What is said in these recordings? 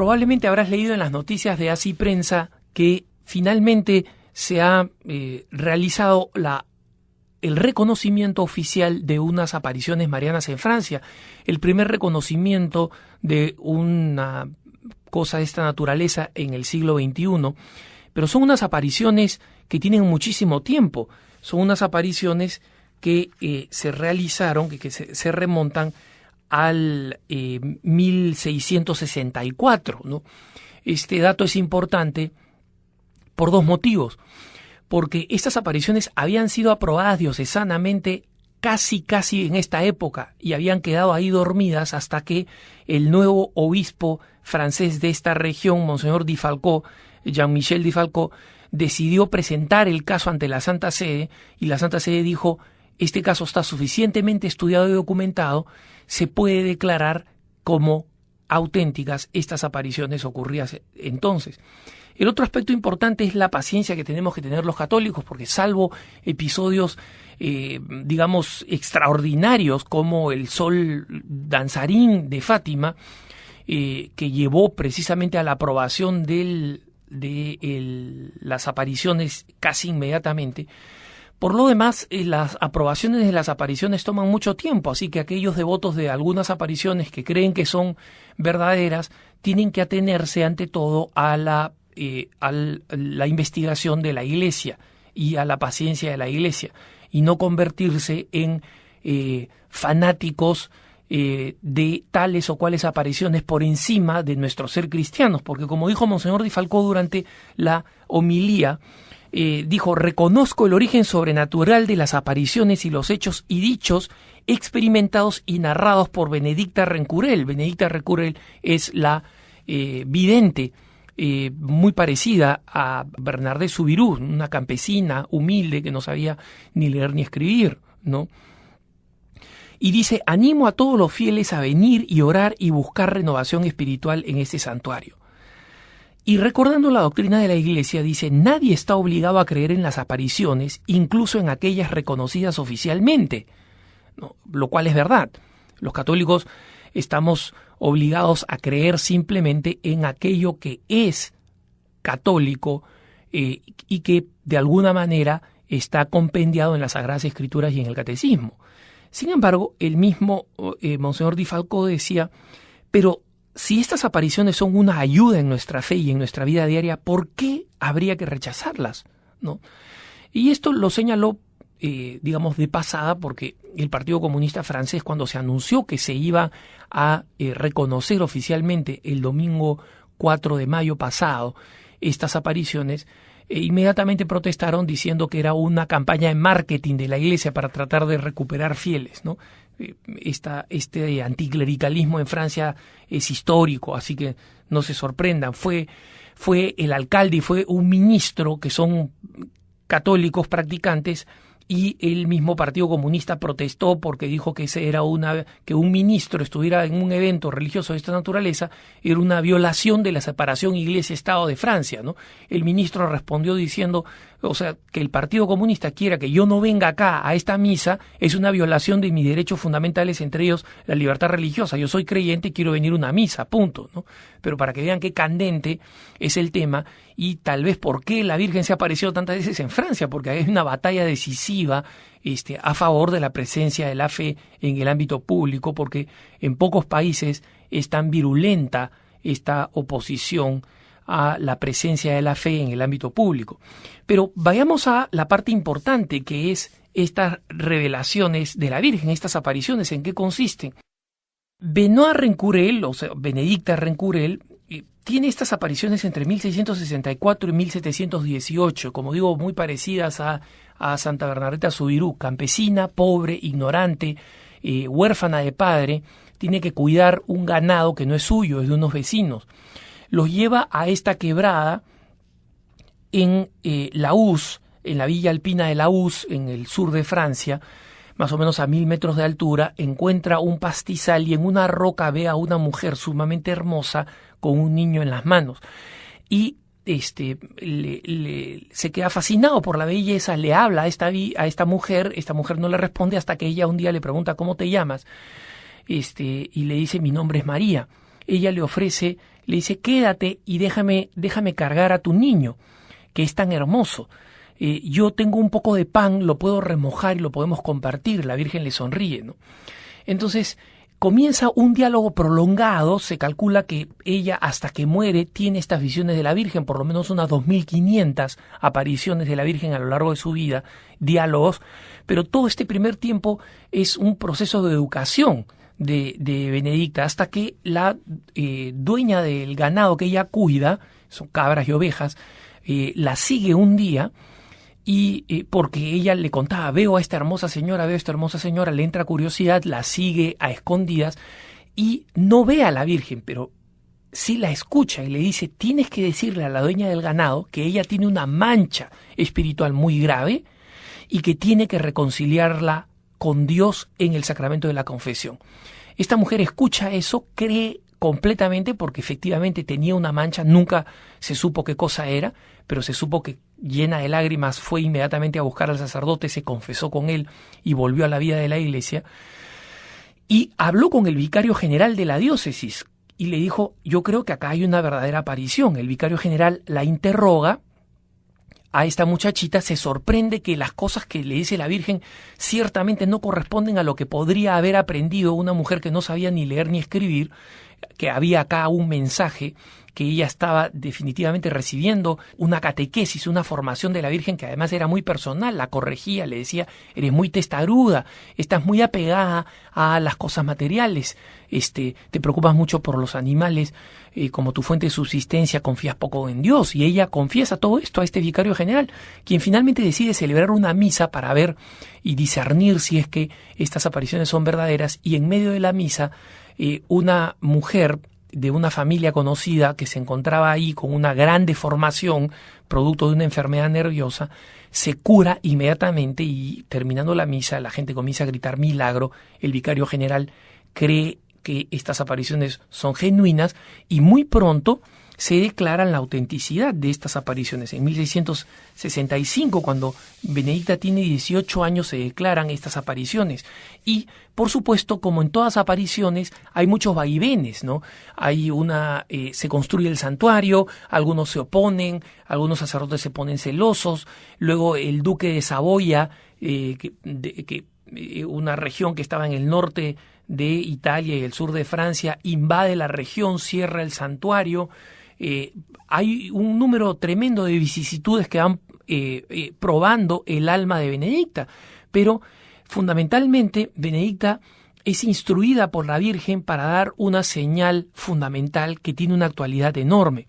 probablemente habrás leído en las noticias de Así Prensa que finalmente se ha realizado el reconocimiento oficial de unas apariciones marianas en Francia. El primer reconocimiento de una cosa de esta naturaleza en el siglo XXI. Pero son unas apariciones que tienen muchísimo tiempo. Son unas apariciones que se realizaron, que se remontan al 1664, ¿no? Este dato es importante por dos motivos. Porque estas apariciones habían sido aprobadas diocesanamente casi en esta época y habían quedado ahí dormidas hasta que el nuevo obispo francés de esta región, Monseñor Difalcó, Jean-Michel Difalcó, decidió presentar el caso ante la Santa Sede y la Santa Sede dijo: este caso está suficientemente estudiado y documentado, se puede declarar como auténticas estas apariciones ocurridas entonces. El otro aspecto importante es la paciencia que tenemos que tener los católicos, porque salvo episodios, digamos, extraordinarios como el sol danzarín de Fátima, que llevó precisamente a la aprobación de las apariciones casi inmediatamente. Por lo demás, las aprobaciones de las apariciones toman mucho tiempo, así que aquellos devotos de algunas apariciones que creen que son verdaderas tienen que atenerse ante todo a la investigación de la Iglesia y a la paciencia de la Iglesia y no convertirse en fanáticos de tales o cuales apariciones por encima de nuestro ser cristianos, porque como dijo Monseñor Difalcó durante la homilía, dijo: reconozco el origen sobrenatural de las apariciones y los hechos y dichos experimentados y narrados por Benedicta Rencurel. Benedicta Rencurel es la vidente, muy parecida a Bernardé Soubirous, una campesina humilde que no sabía ni leer ni escribir, ¿no? Y dice: animo a todos los fieles a venir y orar y buscar renovación espiritual en este santuario. Y recordando la doctrina de la Iglesia, dice: nadie está obligado a creer en las apariciones, incluso en aquellas reconocidas oficialmente, ¿no? Lo cual es verdad. Los católicos estamos obligados a creer simplemente en aquello que es católico y que de alguna manera está compendiado en las Sagradas Escrituras y en el Catecismo. Sin embargo, el mismo Monseñor Difalcó decía: pero si estas apariciones son una ayuda en nuestra fe y en nuestra vida diaria, ¿por qué habría que rechazarlas? ¿No? Y esto lo señaló, digamos, de pasada, porque el Partido Comunista Francés, cuando se anunció que se iba a reconocer oficialmente el domingo 4 de mayo pasado estas apariciones, inmediatamente protestaron diciendo que era una campaña de marketing de la Iglesia para tratar de recuperar fieles, ¿no? Este anticlericalismo en Francia es histórico, así que no se sorprendan. Fue el alcalde y fue un ministro que son católicos practicantes, y el mismo Partido Comunista protestó porque dijo que que un ministro estuviera en un evento religioso de esta naturaleza era una violación de la separación Iglesia-Estado de Francia, ¿no? El ministro respondió diciendo: o sea, que el Partido Comunista quiera que yo no venga acá a esta misa es una violación de mis derechos fundamentales, entre ellos la libertad religiosa. Yo soy creyente y quiero venir a una misa, punto, ¿no? Pero para que vean qué candente es el tema y tal vez por qué la Virgen se ha aparecido tantas veces en Francia, porque hay una batalla decisiva a favor de la presencia de la fe en el ámbito público, porque en pocos países es tan virulenta esta oposición a la presencia de la fe en el ámbito público. Pero vayamos a la parte importante, que es estas revelaciones de la Virgen, estas apariciones, ¿en qué consisten? Benoît Rencurel, o sea, Benedicta Rencurel, tiene estas apariciones entre 1664 y 1718, como digo, muy parecidas a Santa Bernardeta Soubirous, campesina, pobre, ignorante, huérfana de padre, tiene que cuidar un ganado que no es suyo, es de unos vecinos. Los lleva a esta quebrada en Laus, en la villa alpina de Laus, en el sur de Francia, más o menos a 1000 metros de altura. Encuentra un pastizal y en una roca ve a una mujer sumamente hermosa con un niño en las manos. Y se queda fascinado por la belleza, le habla a esta mujer no le responde hasta que ella un día le pregunta: ¿cómo te llamas? Y le dice: mi nombre es María. ella le ofrece, le dice, quédate y déjame cargar a tu niño, que es tan hermoso. Yo tengo un poco de pan, lo puedo remojar y lo podemos compartir. La Virgen le sonríe, ¿no? Entonces comienza un diálogo prolongado. Se calcula que ella, hasta que muere, tiene estas visiones de la Virgen, por lo menos unas 2500 apariciones de la Virgen a lo largo de su vida, diálogos, pero todo este primer tiempo es un proceso de educación de Benedicta, hasta que la dueña del ganado que ella cuida, son cabras y ovejas, la sigue un día, y porque ella le contaba, veo a esta hermosa señora, le entra curiosidad, la sigue a escondidas y no ve a la Virgen, pero sí la escucha y le dice, tienes que decirle a la dueña del ganado que ella tiene una mancha espiritual muy grave y que tiene que reconciliarla con Dios en el sacramento de la confesión. Esta mujer escucha eso, cree completamente, porque efectivamente tenía una mancha, nunca se supo qué cosa era, pero se supo que, llena de lágrimas, fue inmediatamente a buscar al sacerdote, se confesó con él y volvió a la vida de la iglesia, y habló con el vicario general de la diócesis y le dijo, yo creo que acá hay una verdadera aparición. El vicario general la interroga a esta muchachita, se sorprende que las cosas que le dice la Virgen ciertamente no corresponden a lo que podría haber aprendido una mujer que no sabía ni leer ni escribir, que había acá un mensaje, que ella estaba definitivamente recibiendo una catequesis, una formación de la Virgen que además era muy personal, la corregía, le decía, eres muy testaruda, estás muy apegada a las cosas materiales, te preocupas mucho por los animales, como tu fuente de subsistencia, confías poco en Dios. Y ella confiesa todo esto a este vicario general, quien finalmente decide celebrar una misa para ver y discernir si es que estas apariciones son verdaderas, y en medio de la misa una mujer de una familia conocida que se encontraba ahí con una gran deformación producto de una enfermedad nerviosa, se cura inmediatamente, y terminando la misa la gente comienza a gritar milagro. El vicario general cree que estas apariciones son genuinas y muy pronto se declaran la autenticidad de estas apariciones. En 1665, cuando Benedicta tiene 18 años, se declaran estas apariciones. Y, por supuesto, como en todas apariciones, hay muchos vaivenes, ¿no? Se construye el santuario, algunos se oponen, algunos sacerdotes se ponen celosos, luego el duque de Saboya, una región que estaba en el norte de Italia y el sur de Francia, invade la región, cierra el santuario. Hay un número tremendo de vicisitudes que van probando el alma de Benedicta, pero fundamentalmente Benedicta es instruida por la Virgen para dar una señal fundamental que tiene una actualidad enorme.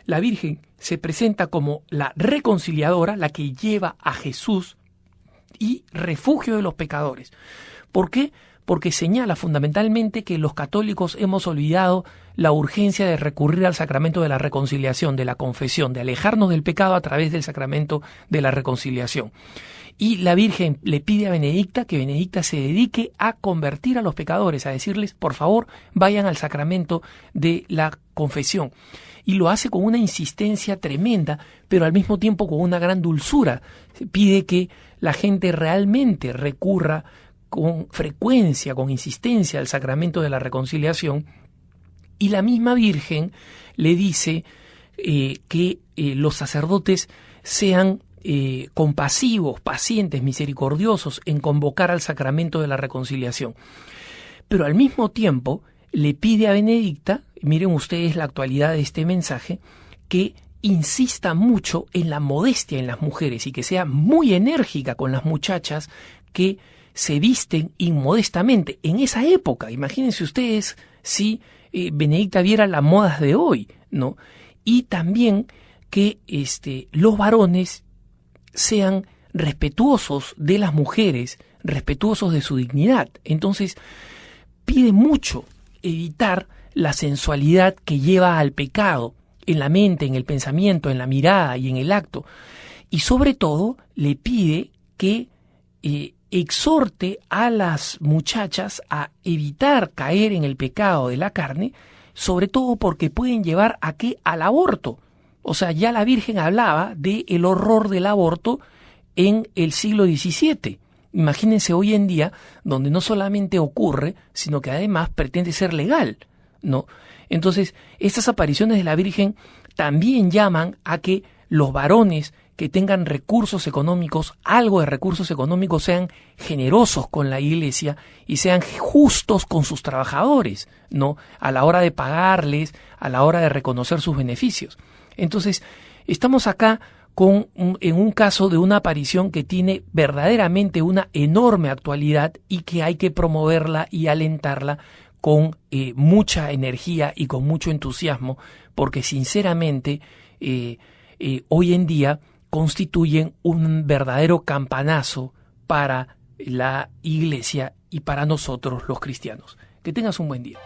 La Virgen se presenta como la reconciliadora, la que lleva a Jesús, y refugio de los pecadores. ¿Por qué? Porque señala fundamentalmente que los católicos hemos olvidado la urgencia de recurrir al sacramento de la reconciliación, de la confesión, de alejarnos del pecado a través del sacramento de la reconciliación. Y la Virgen le pide a Benedicta que Benedicta se dedique a convertir a los pecadores, a decirles, por favor, vayan al sacramento de la confesión. Y lo hace con una insistencia tremenda, pero al mismo tiempo con una gran dulzura. Pide que la gente realmente recurra con frecuencia, con insistencia al sacramento de la reconciliación, y la misma Virgen le dice que los sacerdotes sean compasivos, pacientes, misericordiosos en convocar al sacramento de la reconciliación. Pero al mismo tiempo le pide a Benedicta, miren ustedes la actualidad de este mensaje, que insista mucho en la modestia en las mujeres y que sea muy enérgica con las muchachas que se visten inmodestamente. En esa época, imagínense ustedes si Benedicta viera las modas de hoy, ¿no? Y también que los varones sean respetuosos de las mujeres, respetuosos de su dignidad. Entonces, pide mucho evitar la sensualidad que lleva al pecado en la mente, en el pensamiento, en la mirada y en el acto. Y sobre todo, le pide que exhorte a las muchachas a evitar caer en el pecado de la carne, sobre todo porque pueden llevar a qué, al aborto. O sea, ya la Virgen hablaba del horror del aborto en el siglo XVII. Imagínense hoy en día, donde no solamente ocurre, sino que además pretende ser legal. ¿no? Entonces, estas apariciones de la Virgen también llaman a que los varones que tengan recursos económicos, algo de recursos económicos, sean generosos con la iglesia y sean justos con sus trabajadores, ¿no? A la hora de pagarles, a la hora de reconocer sus beneficios. Entonces, estamos acá en un caso de una aparición que tiene verdaderamente una enorme actualidad y que hay que promoverla y alentarla con mucha energía y con mucho entusiasmo, porque sinceramente hoy en día constituyen un verdadero campanazo para la iglesia y para nosotros los cristianos. Que tengas un buen día.